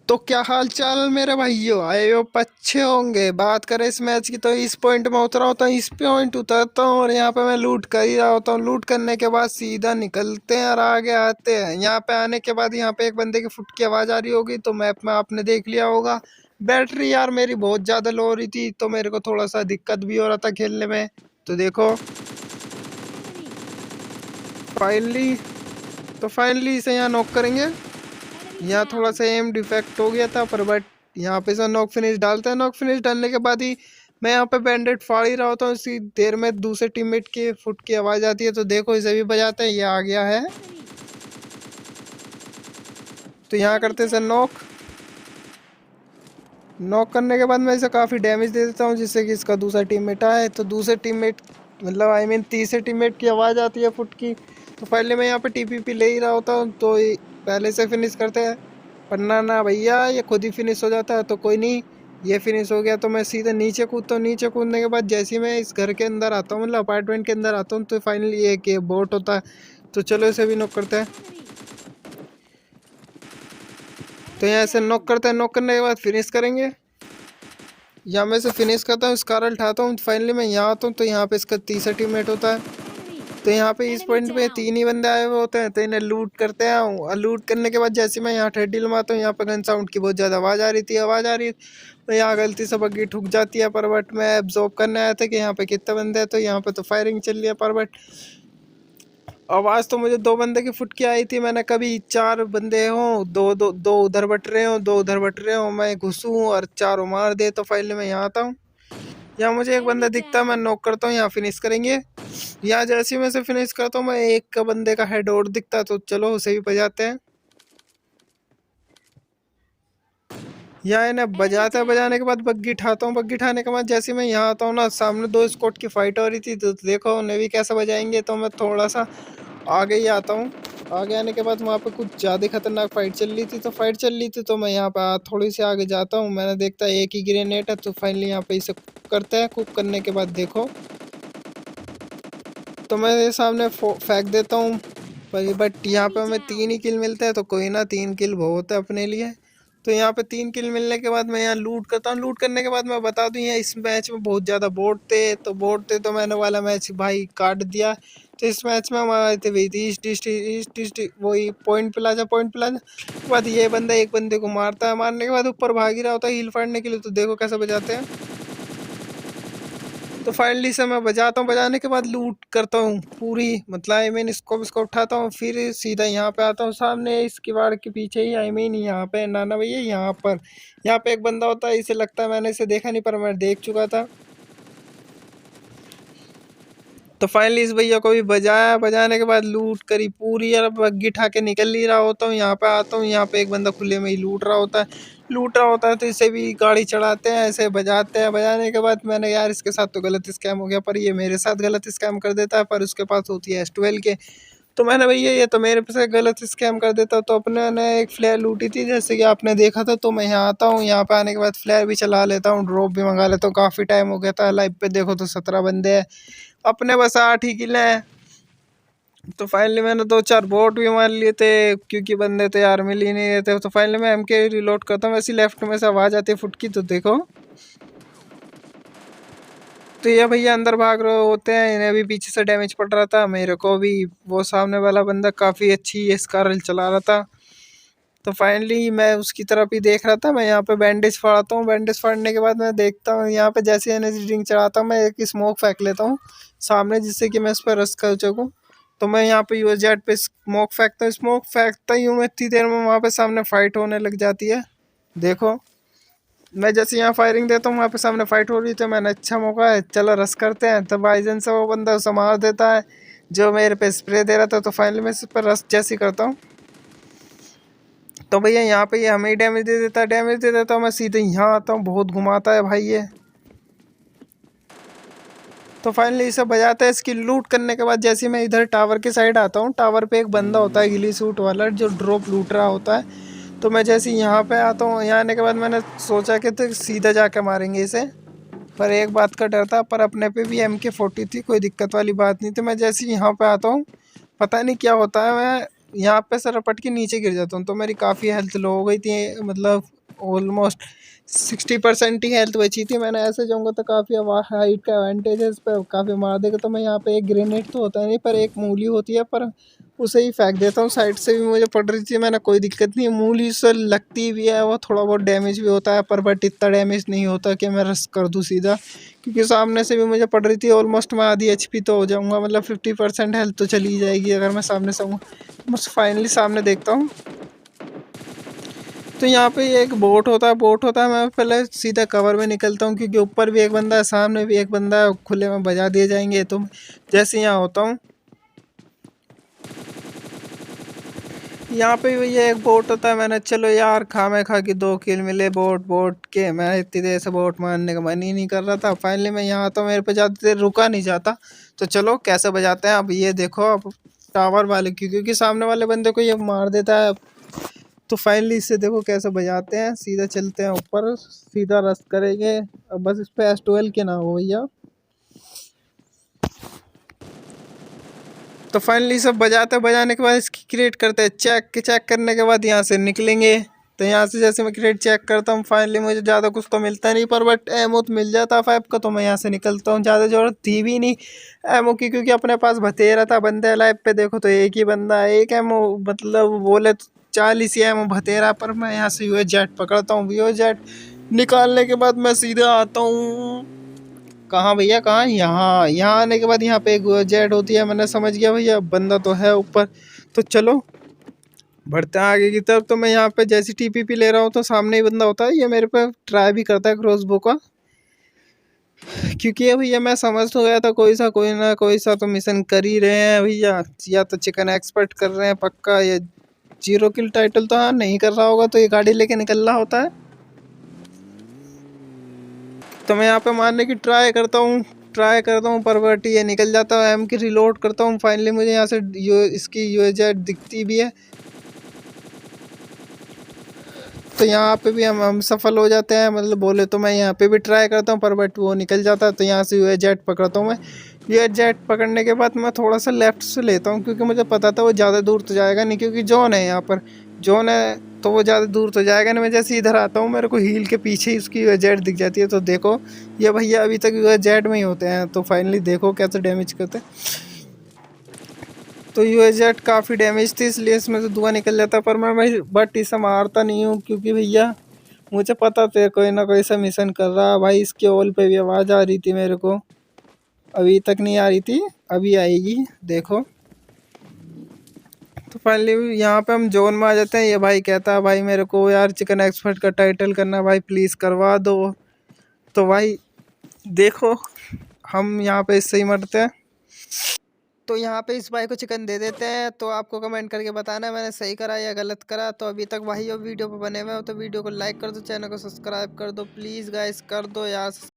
तो क्या हाल चाल मेरे भाइयों, आए हो अच्छे होंगे। बात करें इस मैच की तो इस पॉइंट में उतरा होता हूँ, इस पॉइंट उतरता हूँ और यहाँ पे मैं लूट कर ही रहा होता हूँ। लूट करने के बाद सीधा निकलते हैं और आगे आते हैं। यहाँ पे आने के बाद यहाँ पे एक बंदे की फुट की आवाज़ आ रही होगी, तो मैप में आपने देख लिया होगा। बैटरी यार मेरी बहुत ज़्यादा लो हो रही थी, तो मेरे को थोड़ा सा दिक्कत भी हो रहा था खेलने में। तो देखो फाइनली फाइनली इसे यहाँ नॉक करेंगे। यहाँ थोड़ा सा एम डिफेक्ट हो गया था, पर बट यहाँ पे से नॉक फिनिश डालते हैं। नॉक फिनिश डालने के बाद ही मैं यहाँ पे बैंडेड फाड़ ही रहा होता हूँ। इसी देर में दूसरे टीममेट के फुट की आवाज़ आती है, तो देखो इसे भी बजाते हैं। ये आ गया है, तो यहाँ करते हैं नॉक। नॉक करने के बाद मैं इसे काफ़ी डैमेज दे देता हूँ, जिससे कि इसका दूसरा टीममेट आए। तो दूसरे टीममेट मतलब आई मीन तीसरे टीममेट की आवाज़ आती है फुट की। तो पहले मैं यहाँ पे टीपीपी ले ही रहा होता हूँ, तो पहले से फिनिश करते हैं। पर ना भैया, ये खुद ही फिनिश हो जाता है। तो कोई नहीं, ये फिनिश हो गया तो मैं सीधे नीचे कूदता हूँ। नीचे कूदने के बाद जैसे ही मैं इस घर के अंदर आता हूँ, मतलब अपार्टमेंट के अंदर आता हूँ, तो फाइनली एक बोट होता है। तो चलो इसे भी नॉक करते हैं। तो यहाँ से नॉक करते हैं। नॉक करने के बाद फिनिश करेंगे। या मैं इसे फिनिश करता हूँ, स्कार उठाता हूँ। फाइनली मैं यहाँ आता हूँ, तो यहाँ पे इसका तीसरा टीममेट होता है। तो यहाँ पे इस पॉइंट पे तीन ही बंदे आए हुए होते हैं, तो इन्हें लूट करते हैं। और लूट करने के बाद जैसे मैं यहाँ ठेडी लमाता हूँ, यहाँ पे गन साउंड की बहुत ज़्यादा आवाज़ आ रही थी। तो यहाँ गलती से बग्गी ठुक जाती है। पर बट मैं एब्जॉर्ब करने आया था कि यहाँ पे कितने बंदे हैं, तो यहाँ पे तो फायरिंग चल रही है। पर बट आवाज़ तो मुझे दो बंदे की फुट की आई थी। मैंने कभी चार बंदे हों, दो दो दो उधर बट रहे हों, दो उधर बट रहे हों, मैं घुसूँ और चारों मार दे। तो फाइनली मैं यहाँ आता हूँ। यहाँ मुझे एक बंदा दिखता है, मैं नॉक करता हूँ। यहाँ फिनिश करेंगे। यहाँ जैसे ही मैं से फिनिश करता हूँ, मैं एक का बंदे का हेड और दिखता है, तो चलो उसे भी बजाते हैं। यहाँ इन्हें बजाते हैं। बजाने के बाद बग्गी उठाता हूँ। बग्गी उठाने के बाद जैसे ही मैं यहाँ आता हूँ ना, सामने दो स्क्वाड की फाइट हो रही थी। तो देखो उन्हें भी कैसे बजाएंगे। तो मैं थोड़ा सा आगे ही आता हूँ। आगे आने के बाद वहाँ पे कुछ ज़्यादा खतरनाक फाइट चल रही थी। तो मैं यहाँ पे थोड़ी सी आगे जाता हूँ। मैंने देखता है एक ही ग्रेनेड है, तो फाइनली यहाँ पे इसे कुक करते हैं। कुक करने के बाद देखो, तो मैं ये सामने फेंक देता हूँ। बट यहाँ पे हमें तीन ही किल मिलते हैं, तो कोई ना, तीन किल बहुत है अपने लिए। तो यहाँ पे तीन किल मिलने के बाद मैं यहाँ लूट करता हूँ। लूट करने के बाद मैं बता दूँ, यहाँ इस मैच में बहुत ज़्यादा बोट थे, तो मैंने वाला मैच भाई काट दिया। तो इस मैच में हमारे थे वही थी ईस्ट वही पॉइंट प्लाजा के बाद ये बंदा एक बंदे को मारता है। मारने के बाद ऊपर भाग ही रहा होता है हील फाड़ने के लिए। तो देखो कैसे बजाते हैं। तो फाइनली से मैं बजाता हूँ। बजाने के बाद लूट करता हूँ पूरी, मतलब आई मीन इसको उठाता हूँ। फिर सीधा यहाँ पे आता हूँ, सामने इस किवाड़ के पीछे ही, आई मीन यहाँ पे नाना भैया यहाँ पे एक बंदा होता है। इसे लगता है मैंने इसे देखा नहीं, पर मैं देख चुका था। तो फाइनली इस भैया को भी बजाया। बजाने के बाद लूट करी पूरी, यार बग्गी उठा के निकल ही रहा होता हूँ। यहाँ पे आता हूँ, यहाँ पे एक बंदा खुले में ही लूट रहा होता है। तो इसे भी गाड़ी चढ़ाते हैं, ऐसे बजाते हैं। बजाने के बाद मैंने यार इसके साथ तो गलत स्कैम हो गया, पर ये मेरे साथ गलत स्कैम कर देता है। पर उसके पास होती है S12 के। तो मैंने भैया ये तो मेरे से गलत स्कैम कर देता। तो अपने ने एक फ्लेयर लूटी थी, जैसे कि आपने देखा था। तो मैं यहाँ आता हूँ, यहाँ पे आने के बाद फ्लेयर भी चला लेता हूँ, ड्रॉप भी मंगा लेता हूँ। काफ़ी टाइम हो गया था। लाइव पे देखो तो 17 बंदे हैं, अपने बस 8 ही किले हैं। तो फाइनली मैंने दो चार बोट भी मार लिए थे, क्योंकि बंदे तो यार मिल ही नहीं रहे थे। तो फाइनली मैं MK रिलोड करता हूँ। वैसे लेफ्ट में से आवाज़ आती है फुट की, तो देखो। तो ये भैया अंदर भाग रहे होते हैं, इन्हें भी पीछे से डैमेज पड़ रहा था, मेरे को भी। वो सामने वाला बंदा काफ़ी अच्छी स्कारल चला रहा था। तो फाइनली मैं उसकी तरफ ही देख रहा था। मैं यहाँ पे बैंडेज फाड़ता हूँ। बैंडेज फाड़ने के बाद मैं देखता हूँ, यहाँ पे जैसे एनर्जी ड्रिंक चढ़ाता हूँ, मैं एक स्मोक फेंक लेता हूँ सामने, जिससे कि मैं उस पर रश कर सकूँ। तो मैं यहाँ पे UAZ पे स्मोक फेंकता हूँ। स्मोक फेंकता ही हूँ मैं, इतनी देर में वहाँ पे सामने फाइट होने लग जाती है। देखो मैं जैसे यहाँ फायरिंग देता हूँ, वहाँ पे सामने फाइट हो रही थी। मैंने अच्छा मौका है, चलो रश करते हैं। तब बाईजन से वो बंदा उसे मार देता है जो मेरे पे स्प्रे दे रहा था। तो फाइनली मैं इस पर रश जैसी करता हूँ, तो भैया यहाँ पे ये हमें ही डैमेज दे देता हूँ। मैं सीधे यहाँ आता हूँ, बहुत घुमाता है भाई ये। तो फाइनली इसे बजाता है। इसकी लूट करने के बाद जैसे मैं इधर टावर के साइड आता हूँ, टावर पे एक बंदा होता है गिली सूट वाला, जो ड्रॉप लूट रहा होता है। तो मैं जैसे यहाँ पे आता हूँ, यहाँ आने के बाद मैंने सोचा कि तो सीधा जाके मारेंगे इसे, पर एक बात का डर था। पर अपने पे भी MK40 थी, कोई दिक्कत वाली बात नहीं थी। मैं जैसे यहाँ पे आता हूँ, पता नहीं क्या होता है, मैं यहाँ पे सर रपट के नीचे गिर जाता हूँ। तो मेरी काफ़ी हेल्थ लो हो गई थी, मतलब ऑलमोस्ट 60% ही हेल्थ बची थी। मैंने ऐसे जाऊँगा तो काफ़ी हाइट का एडवांटेज है, इस पर काफ़ी मार देगा। तो मैं यहाँ पे एक ग्रेनेड तो होता नहीं, पर एक मूली होती है, पर उसे ही फेंक देता हूँ। साइड से भी मुझे पड़ रही थी, मैंने कोई दिक्कत नहीं है। मूली से लगती भी है, वो थोड़ा बहुत डैमेज भी होता है, पर बट इतना डैमेज नहीं होता कि मैं रश कर दूँ सीधा, क्योंकि सामने से भी मुझे पड़ रही थी। ऑलमोस्ट मैं आधी HP तो हो जाऊँगा, मतलब 50% हेल्थ तो चली जाएगी अगर मैं सामने से हूँ। बस फाइनली सामने देखता हूँ, तो यहाँ पे एक बोट होता है। मैं पहले सीधा कवर में निकलता हूँ, क्योंकि ऊपर भी एक बंदा है, सामने भी एक बंदा है, खुले में बजा दिए जाएंगे। तो जैसे यहाँ होता हूँ, यहाँ पे भी ये एक बोट होता है। मैंने चलो यार खामे खा के 2 किल मिले बोट बोट के, मैं इतनी देर से बोट मारने का मन ही नहीं कर रहा था। फाइनली मैं यहाँ आता हूँ, मेरे पे ज़्यादा देर रुका नहीं जाता। तो चलो कैसे बजाते हैं अब, ये देखो अब टावर वाले क्योंकि सामने वाले बंदे को ये मार देता है। तो फाइनली इससे देखो कैसे बजाते हैं, सीधा चलते हैं ऊपर, सीधा रश करेंगे। अब बस इस पे S12 के ना हो भैया। तो फाइनली सब बजाने के बाद इसकी क्रिएट करते हैं चेक करने के बाद यहाँ से निकलेंगे। तो यहाँ से जैसे मैं क्रिएट चेक करता हूँ, फाइनली मुझे ज़्यादा कुछ तो मिलता नहीं, पर बट एमओ तो मिल जाता 5 का। तो मैं यहाँ से निकलता हूँ, ज़्यादा ज़रूरत थी भी नहीं एमओ की, क्योंकि अपने पास भतेरा था। बंदे लाइव पे देखो तो एक ही बंदा है, एक एमओ मतलब बोले तो 40 एमओ भतेरा। पर मैं यहाँ से यूएस जेट पकड़ता हूँ। यूएस जेट निकालने के बाद मैं सीधा आता हूँ, कहाँ भैया कहाँ, यहाँ यहाँ आने के बाद यहाँ पे एक जेट होती है। मैंने समझ गया भैया बंदा तो है ऊपर। तो चलो बढ़ते हैं आगे की तरफ। तो मैं यहाँ पे जैसी TPP ले रहा हूँ, तो सामने ही बंदा होता है, ये मेरे पे ट्राई भी करता है क्रॉसबो का, क्योंकि ये भैया मैं समझ तो गया था कोई ना कोई सा तो मिशन कर ही रहे हैं भैया, या तो चिकन एक्सपर्ट कर रहे हैं पक्का, या 0 किल टाइटल तो हाँ नहीं कर रहा होगा, तो ये गाड़ी लेके निकल रहा होता है। तो मैं यहाँ पे मारने की ट्राई करता हूँ, पर बट ये निकल जाता है। एम की रिलोड करता हूँ। फाइनली मुझे यहाँ से इसकी यूएजेट दिखती भी है, तो यहाँ पे भी हम सफल हो जाते हैं। मतलब बोले तो मैं यहाँ पे भी ट्राई करता हूँ, पर बट वो निकल जाता है। तो यहाँ से यूएजेट पकड़ता हूँ मैं। यूएजेट पकड़ने के बाद मैं थोड़ा सा लेफ्ट से लेता हूँ, क्योंकि मुझे पता था वो ज़्यादा दूर तो जाएगा नहीं, क्योंकि जोन है यहाँ पर, जोन है तो वो ज़्यादा दूर तो जाएगा नहीं। मैं जैसे इधर आता हूँ, मेरे को हील के पीछे ही उसकी यूएजेट दिख जाती है। तो देखो ये भैया अभी तक यूएजेट में ही होते हैं। तो फाइनली देखो कैसे डैमेज करते हैं। तो यूएजेट काफ़ी डैमेज थी, इसलिए इसमें से धुआं निकल जाता। पर मैं भाई बट इसे मारता नहीं हूँ, क्योंकि भैया मुझे पता था कोई ना कोई सा मिशन कर रहा। भाई इसके ऑल पे भी आवाज़ आ रही थी मेरे को, अभी तक नहीं आ रही थी, अभी आएगी देखो। तो फाइनली यहाँ पे हम जोन में आ जाते हैं। ये भाई कहता है भाई मेरे को यार चिकन एक्सपर्ट का टाइटल करना भाई, प्लीज़ करवा दो। तो भाई देखो हम यहाँ पे इससे ही मरते हैं। तो यहाँ पे इस भाई को चिकन दे देते हैं। तो आपको कमेंट करके बताना है मैंने सही करा या गलत करा। तो अभी तक भाई वीडियो पे बने हुए हो तो वीडियो को लाइक कर दो, चैनल को सब्सक्राइब कर दो, प्लीज़ गाइस कर दो यार।